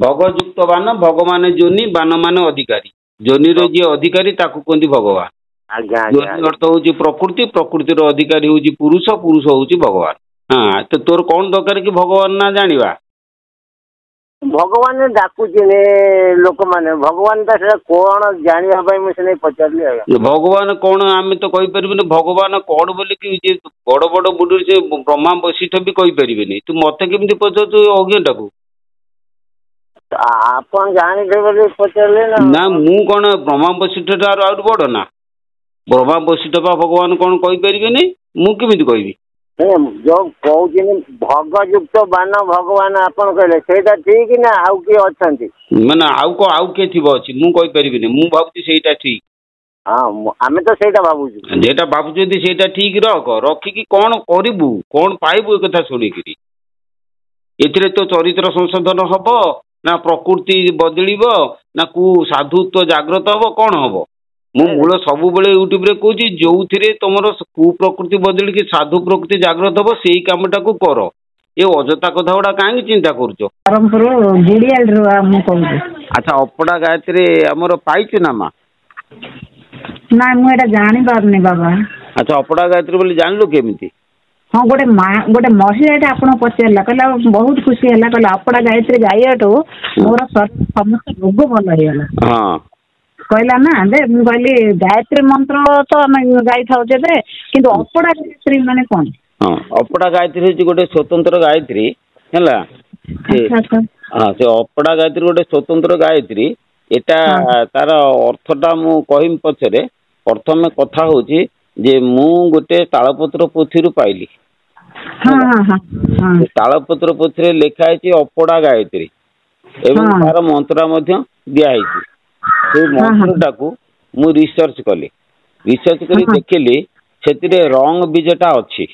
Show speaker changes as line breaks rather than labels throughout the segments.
भगयुक्त बाण भगवान जोनि बाण मान अधिकारी जोनि जी अधिकारी ताकू कहते भगवान जोनि अर्थ हूँ प्रकृति प्रकृतिर अधिकारी हूँ पुरुष पुरुष हूँ भगवान। हाँ तो तोर कौन दरकार कि भगवान ना जानिबा
भगवान डाकुचे लोक मैंने भगवान कौन जानापी मुझे पचारि
भगवान कौन आम तो कहीपर भगवान कौन बोलिकी बड़ बड़ बुढ़ी से ब्रह्मा वशिष्ठ भी कहीपर तू मत केमी पचारू अज्ञटा को
आप जानी पचारे
ना मु कौन ब्रह्मा वशिष्ठ ठार आउट बड़ ना ब्रह्मा वशिष्ठ भगवान कौन कहीपर मु केमी कहबी
जो कहते भगयुक्त बाण भगवान आपन कहले सेटा ठीक ना आउ किए अच्छा
माने आउ किए थी अच्छी मुझे कहीपर मु भावी से ठीक।
हाँ आम तो सेटा भावुँ
जेटा भावुँ सेटा ठीक रख रखिकी कौन करू कौन पाइबू एक कथा शुणिकी एथिरे तो चरित्र संशोधन हम ना प्रकृति बदल ना कु साधुत्व जाग्रत हम कौन हम मु मूल सब यूट्यूब रे कहूँ जो थे तुम कुप्रकृति बदल की साधु प्रकृति जाग्रत हम से कमटा को कर ये अजता कथा गुड़ा कहीं चिंता कर। अच्छा अपड़ा गायत्री आमर पाइचु ना माँ
ना मुझे जानी पारनी बाबा।
अच्छा अपड़ा गायत्री बोली जानलु केमिति
हाँ गोटे गोटे महिला आपन पचारा कहला बहुत खुशी है कहला अपड़ा गायत्री गायठू मोर समस्त रोग भल हो
हाँ
कहला ना दे मु कहली गायत्री मंत्र तो आम गाई था कि अपड़ा गायत्री माने कौन
हाँ अपड़ा गायत्री हूँ गोटे स्वतंत्र गायत्री है हाँ से अपड़ा गायत्री गोटे स्वतंत्र गायत्री एटा तार अर्थटा मु कहमी पछरे प्रथम कथा हूँ जे मु गोटे तालपत्र पोथी पाइली तालपत्र पोथी लिखाई अपड़ा गायत्री एवं तार मंत्रा दिखाई से मंत्रटा को मु रिसर्च कली रिसर्च करी देखिली से रंग बीजटा अच्छी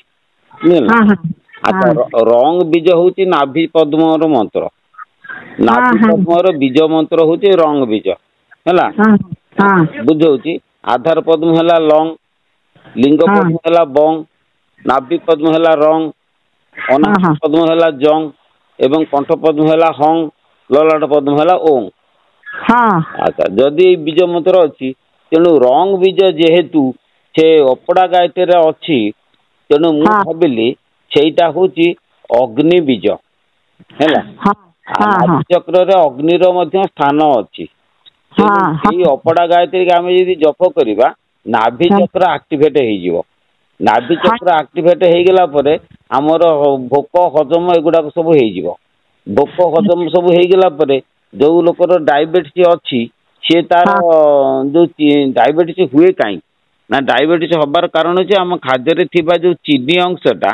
रंग बीज हूँ नाभि पद्म मंत्र नाभि पद्म बीज मंत्र हूँ रंग बीज है बुझे आधार पद्म है लंग लिंग पद्म है बंग नाभि पद्म है रंग अनाहत पद्म है जंग एवं कंठ पद्म है हंग ललाट पद्म है ओंग। अच्छा जदि बीज मंत्र अच्छी तेणु रंग बीज जेहेतु से अपड़ा गायत्री अच्छी तेणु मु भाविली सेटा हूँ अग्नि बीज है नाभि चक्र अग्निर स्थान अच्छी अपड़ा गायत्री आम जप करवा नाभि चक्र आक्टिवेट हो नाभि चक्र आक्टिवेट हो गला आमर भोक हजम एगुड़ा सब हो भोक हजम सब हो गला जो लोकर डायबिटीज अच्छी सी तार जो डायबिटीज हुए कहीं ना डायबिटीज हबार कारण है आम खाद्य जो चीनी अंशटा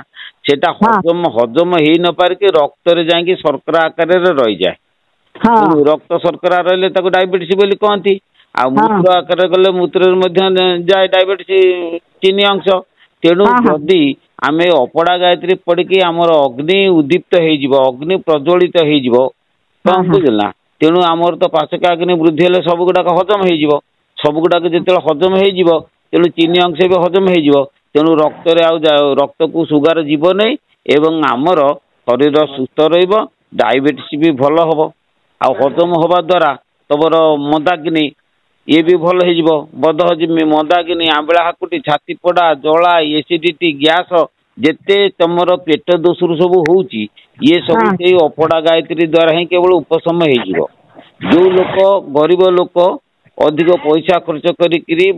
सेटा हजम हजम हो न पारिक रक्त रे जाकि शर्करा आकार रही जाए रक्त शर्करा रही डायबिटीज बोली कहती आ मूत्र आकार गले मूत्र जाए डायबिटीज चीनी अंश तेणु जदि आम अपड़ा गायत्री पढ़ी आमर अग्नि उद्दीप्त हो अग्नि प्रज्वलित हो कौन बुझला तेणु आमर तो पाचक अग्नि वृद्धि हेल्ले सब गुड़ाक हजम हो सब गुड़ाक जो हजम हो तेणु चीनी अंश भी हजम हो तेणु रक्त रक्त को सुगार जीव नहीं एवं आमर शरीर सुस्थ डायबिटीज भी भल हम आ हजम हवा द्वारा तमर मंदाग्नि ये भी भल हो बद हजमी मंदाग्नि आंबला हाकुटी छाती पड़ा जला एसिडिटी गैस जेते तमर पेट दोष सब होची ये सब से अपड़ा गायत्री द्वारा ही केवल उपशम हो जो लोक गरीब लोक अधिक पैसा खर्च करी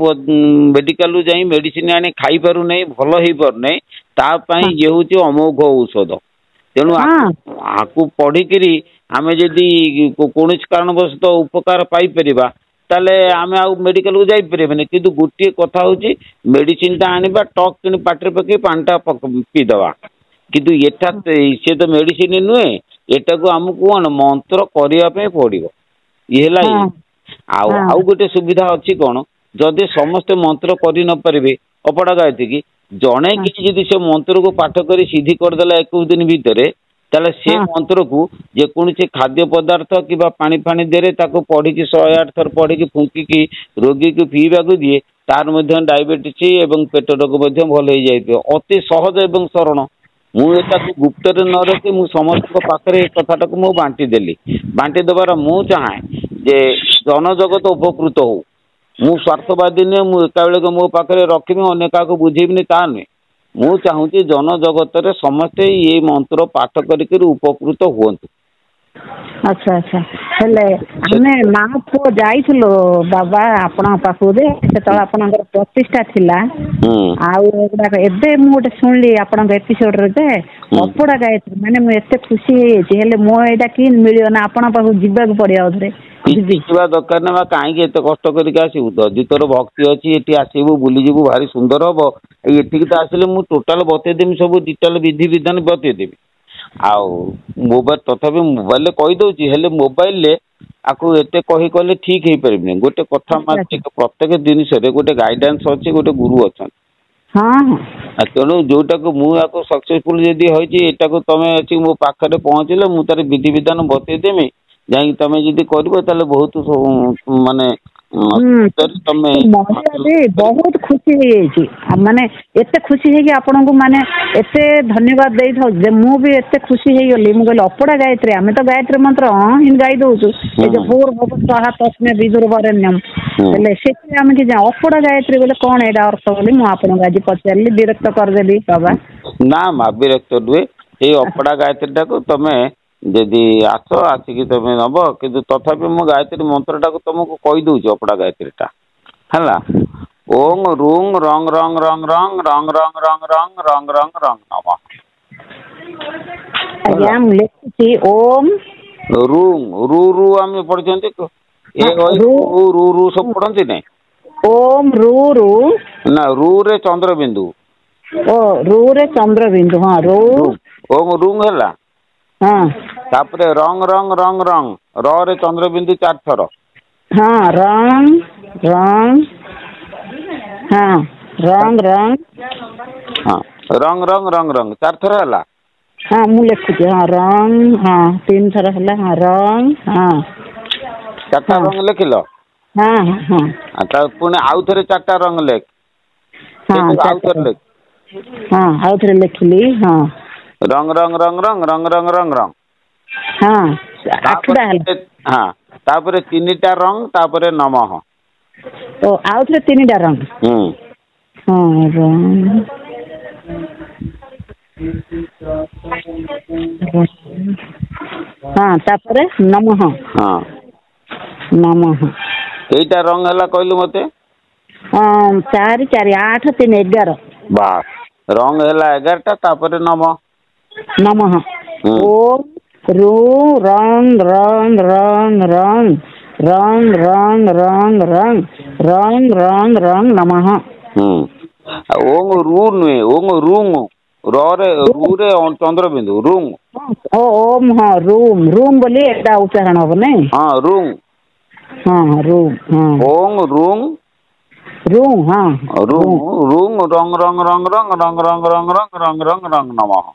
मेडिकल जाई मेडिसिन आनी खाई पारु नहीं भल हो पारु नहीं तापाई ये हूँ अमोघ औषध तेणु आपको पढ़ी आम जदि कौन कारणवश उपकार पाई ताले आमे आउ मेडिकल को जाई परिबे किंतु गोटे कथा होची मेडिसिन ता आनिबा टॉक किन पाटर पके पांटा पी दवा किंतु एटा से तो मेडिसिन नुए एटा को हमको कौन मंत्र करिया पे पड़िबो ये आउ गोटे सुविधा अच्छी कौन जदि समस्ते मंत्र करि न परिबे अपड़ा गायत्री की जड़े कि जदि से मंत्र को पाठ करी सिद्धि करदेला 21 दिन भितर ताले से मंत्र को जेकोसी खाद्य पदार्थ कि पानी फाणी दे पढ़ी 108 थर पढ़ी फुंकी रोगी को पीवा को दिए तार डायबिटीज एवं पेट रोग भल हो जाए अति सहज एवं सरल ମୁଁ ଏଟାକୁ ଗୁପ୍ତରେ ନ ରଖି ମୁଁ ସମସ୍ତଙ୍କ ପାଖରେ ଏ କଥାଟାକୁ ମୁଁ ବାଣ୍ଟି ଦେଲି। ବାଣ୍ଟି ଦେବାର ମୁଁ ଚାହେଁ ଯେ ଜନଜଗତ ଉପକୃତ ହଉ। ମୁଁ ସ୍ୱାର୍ଥବାଦୀ ନୁହେଁ, ମୁଁ ଏକାବେଳକେ ମୋ ପାଖରେ ରଖିବି ଅନ୍ୟ କାହାକୁ ବୁଝେଇବିନି ତାହା ନୁହେଁ। ମୁଁ ଚାହୁଁଛି ଜନଜଗତରେ ସମସ୍ତେ ଏ ମନ୍ତ୍ର ପାଠ କରିକି ଉପକୃତ ହୁଅନ୍ତୁ।
ଆଚ୍ଛା ଆଚ୍ଛା ହେଲେ ଆମେ ମା ପୁଅ ଯାଇଥିଲୁ ବାବା ଆପଣଙ୍କ ପାଖକୁ ଯେ ସେତେବେଳେ ଆପଣଙ୍କର ପ୍ରତିଷ୍ଠା ଥିଲା। ଆଉ ଏଗୁଡ଼ାକ ଏବେ ମୁଁ ଗୋଟେ ଶୁଣିଲି ଆପଣଙ୍କ ଏପିସୋଡରେ ଯେ ଅପଡ଼ା ଗାୟତ୍ରୀ ମାନେ ମୁଁ ଏତେ ଖୁସି ହେଇଯାଇଛି। ହେଲେ ମୋ ଏଇଟା କି ମିଳିବ ନା ଆପଣଙ୍କ ପାଖକୁ ଯିବାକୁ ପଡ଼ିବ ଆଉଥରେ।
ଯିବା ଦରକାର ନା କାହିଁକି ଏତେ କଷ୍ଟ କରିକି ଆସିବୁ? ଯଦି ତୋର ଭକ୍ତି ଅଛି ଏଠି ଆସିବୁ ବୁଲିଯିବୁ ଭାରି ସୁନ୍ଦର ହବ। ଏଠିକି ତ ଆସିଲେ ମୁଁ ଟୋଟାଲ ବତେଇଦେବି, ସବୁ ଡିଟେଲ ବିଧି ବିଧାନ ବତେଇଦେବି। ଆଉ ମୋବାଇଲ ତଥାପି ମୋବାଇଲରେ କହିଦଉଛି, ହେଲେ ମୋବାଇଲରେ ଆକୁ ଏତେ କଲେ ଠିକ ହେଇପାରିବନି। ଗୋଟେ କଥା ପ୍ରତ୍ୟେକ ଜିନିଷରେ ଗୋଟେ ଗାଇଡାନ୍ସ ଅଛି, ଗୋଟେ ଗୁରୁ ଅଛନ୍ତି। ତେଣୁ ଯୋଉଟାକୁ ମୁଁ ଆକୁ ସକ୍ସେସଫୁଲ ଯଦି ହେଇଛି ଏଟାକୁ ତମେ ଅଛି ମୋ ପାଖରେ ପହଞ୍ଚିଲେ ମୁଁ ତାର ବିଧି ବିଧାନ ବତେଇଦେମି। ଯାଇକି ତମେ ଯଦି କରିବ ତାହେଲେ ବହୁତ ମାନେ ତମେ
ମହିଳା ବି ବହୁତ ଖୁସି ହେଇଯାଇଛି। ମାନେ ଏତେ ଖୁସି ହେଇକି ଆପଣଙ୍କୁ ମାନେ ଏତେ ଧନ୍ୟବାଦ ଦେଇଥାଉଛି ଯେ ମୁଁ ବି ଏତେ ଖୁସି ହେଇଗଲି। ମୁଁ କହିଲି ଅପଡ଼ା ଗାୟତ୍ରୀ, ଆମେ ତ ଗାୟତ୍ରୀ ମନ୍ତ୍ର ହିଁ ଗାଇ ଦଉଛୁ ଏ ଯୋଉ ଭୋର ଭବ ସ୍ୱାହା ତସ୍ମୈ ବିଦୁର୍ବରେଣ୍ୟମ୍। ହେଲେ ସେଥିରେ ଆମେ କି ଅପଡ଼ା ଗାୟତ୍ରୀ ବୋଲେ କଣ ଏଇଟା ଅର୍ଥ ବୋଲି ମୁଁ ଆପଣଙ୍କୁ ଆଜି ପଚାରିଲି। ବିରକ୍ତ କରିଦେଲି ବାବା?
ନା ମା ବିରକ୍ତ ନୁହେଁ। ଏଇ ଅପଡ଼ା ଗାୟତ୍ରୀଟାକୁ ତମେ ଯଦି ଆସିକି ତମେ ନବ, କିନ୍ତୁ ତଥାପି ମୁଁ ଗାୟତ୍ରୀ ମନ୍ତ୍ରଟାକୁ ତମକୁ କହିଦଉଛି। ଅପଡ଼ା ଗାୟତ୍ରୀଟା ହେଲା, ଓଂ ରୁଂ ରଙ୍ଗ ରଙ୍ଗ ରଙ୍ଗ ରଙ୍ଗ ରଙ୍ଗ ରଙ୍ଗ ରଙ୍ଗ ରଙ୍ଗ ରଙ୍ଗ ରଙ୍ଗ ରଙ୍ଗ ନମ।
ଆଜ୍ଞା ମୁଁ ଲେଖୁଛି ଓମ୍
ରୁଂ ରୁ ରୁ ଆମେ ପଢିଛନ୍ତି, ରୁ ସବୁ ପଢନ୍ତି ନାଇଁ?
ଓମ୍ ରୁ ରୁ
ନା ରୁ ରେ ଚନ୍ଦ୍ରବିନ୍ଦୁ।
ଓ ରୁ ରେ ଚନ୍ଦ୍ରବିନ୍ଦୁ। ହଁ ରୁ
ଓମ୍ ରୁଂ ହେଲା। ତାପରେ ରଙ୍ଗ ରଙ୍ଗ ରଙ୍ଗ ରଙ୍ଗ, ର ରେ ଚନ୍ଦ୍ରବିନ୍ଦୁ 4 ଥର।
ହଁ ରଙ୍ଗ ରଙ୍ଗ, ହଁ ରଙ୍ଗ ରଙ୍ଗ,
ହଁ ରଙ୍ଗ ରଙ୍ଗ ରଙ୍ଗ ରଙ୍ଗ 4 ଥର ହେଲା।
ହଁ ମୁଁ ଲେଖୁଛି। ହଁ ରଙ୍ଗ, ହଁ 3 ଥର ହେଲା। ହଁ ରଙ୍ଗ, ହଁ
4ଟା ରଙ୍ଗ ଲେଖିଲ।
ହଁ ହଁ
ପୁଣି ଆଉ ଥରେ 4ଟା ରଙ୍ଗ ଲେଖ।
ହଁ
ଆଉଥରେ ଲେଖ।
ହଁ ଆଉଥରେ ଲେଖିଲି। ହଁ
ରଙ୍ଗ ରଙ୍ଗ ରଙ୍ଗ ରଙ୍ଗ ରଙ୍ଗ ରଙ୍ଗ ରଙ୍ଗ ରଙ୍ଗ।
ହଁ 8ଟା ହେଲା।
ହଁ ତାପରେ 3ଟା ରଙ୍ଗ, ତାପରେ ନମଃ।
ଓ ଆଉଥରେ 3ଟା ରଙ୍ଗ। ହଁ ରଙ୍ଗ, ହଁ ତାପରେ ନମଃ।
ହଁ
ନମଃ।
କେଇଟା ରଙ୍ଗ ହେଲା କହିଲୁ ମତେ?
4 4 8 3 11।
ବାସ୍ ରଙ୍ଗ ହେଲା 11ଟା, ତାପରେ ନମଃ।
ନମଃ। ଓମ୍ ରୁ ରଙ୍ଗ ରଙ୍ଗ ରଙ୍ଗ ରଙ୍ଗ ରଙ୍ଗ ରଙ୍ଗ ରଙ୍ଗ ରଙ୍ଗ ରଙ୍ଗ ରଙ୍ଗ ରଙ୍ଗ ନମଃ।
ଓମ୍ ରୁ ନୁହେଁ, ଓମ୍ ରୁଂ। ରୁ ରେ ଚନ୍ଦ୍ରବିନ୍ଦୁ ରୁଂ।
ଓମ୍ ହଁ ରୁମ୍ ରୁମ୍ ବୋଲି ଏଟା ଉଚ୍ଚାରଣ ହବ ନାଇଁ?
ହଁ ରୁଂ।
ହଁ ରୁମ୍। ହଁ
ଓଂ ରୁଂ
ରୁମ୍। ହଁ
ରୁଂ
ରୁମ୍
ରୁଂ ରଙ୍ଗ ରଙ୍ଗ ରଙ୍ଗ ରଙ୍ଗ ରଙ୍ଗ ରଙ୍ଗ ରଙ୍ଗ ରଙ୍ଗ ରଙ୍ଗ ରଙ୍ଗ ରଙ୍ଗ ନମଃ।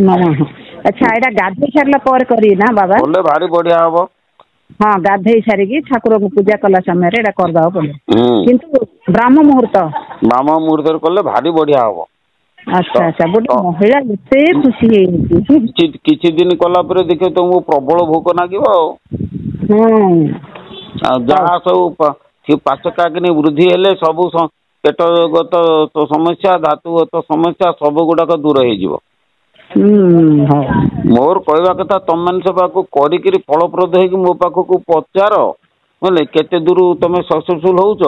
ନମଃ। ଆଚ୍ଛା ଏଇଟା ଗାଧେଇ ସାରିଲା ପରେ କରିବି ନା ବାବା?
କଲେ ଭାରି ବଢିଆ ହବ।
ହଁ ଗାଧେଇ ସାରିକି ଠାକୁରଙ୍କୁ ପୂଜା କଲା ସମୟରେ ଏଇଟା କରିଦେବାକୁ ପଡ଼ିବ। କିନ୍ତୁ ବ୍ରାହ୍ମ ମୁହୂର୍ତ୍ତ
ମୁହୂର୍ତ୍ତରେ କଲେ ଭାରି ବଢିଆ ହବ।
ଆଚ୍ଛା ଆଚ୍ଛା ଗୋଟେ ମହିଳା ଏତେ ଖୁସି ହେଇଯାଇଛି।
କିଛି ଦିନ କଲା ପରେ ଦେଖିବ ତମକୁ ପ୍ରବଳ ଭୋକ ଲାଗିବ ଆଉ। ଆଉ ଯାହା ସବୁ ପାଚକାଗ୍ନି ବୃଦ୍ଧି ହେଲେ ସବୁ ପେଟଗତ ସମସ୍ୟା, ଧାତୁଗତ ସମସ୍ୟା ସବୁ ଗୁଡାକ ଦୂର ହେଇଯିବ। ମୋର କହିବା କଥା ତମେ ମାନେ ସବୁ ଆକୁ କରିକିରି ଫଳପ୍ରଦ ହେଇକି ମୋ ପାଖକୁ ପଚାର, ବୁଝିଲେ କେତେ ଦୂର ତମେ ସକ୍ସେସଫୁଲ ହଉଛ।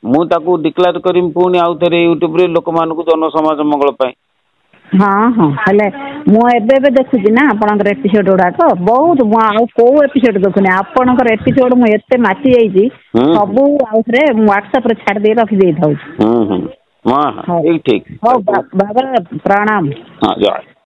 ମୁଁ ତାକୁ ଡିକ୍ଲେୟାର କରିବି ପୁଣି ଆଉ ଥରେ ୟୁଟ୍ୟୁବରେ ଲୋକମାନଙ୍କୁ ଜନସମାଜ ମଙ୍ଗଳ ପାଇଁ।
ହଁ ହଁ ହେଲେ ମୁଁ ଏବେ ଦେଖୁଛି ନା ଆପଣଙ୍କର ଏପିସୋଡ ଗୁଡାକ ବହୁତ। ମୁଁ ଆଉ କୋଉ ଏପିସୋଡ ଦେଖୁନି, ଆପଣଙ୍କର ଏପିସୋଡ ମୁଁ ଏତେ ମାତି ଯାଇଛି ସବୁ ଆଉଥରେ ହ୍ୱାଟ୍ସଆପ ରେ ଛାଡି ଦେଇ ରଖିଦେଇଥାଉଛି।
ଠିକ
ହଉ ବାବା ପ୍ରଣାମ।
ହଁ ଜୟ।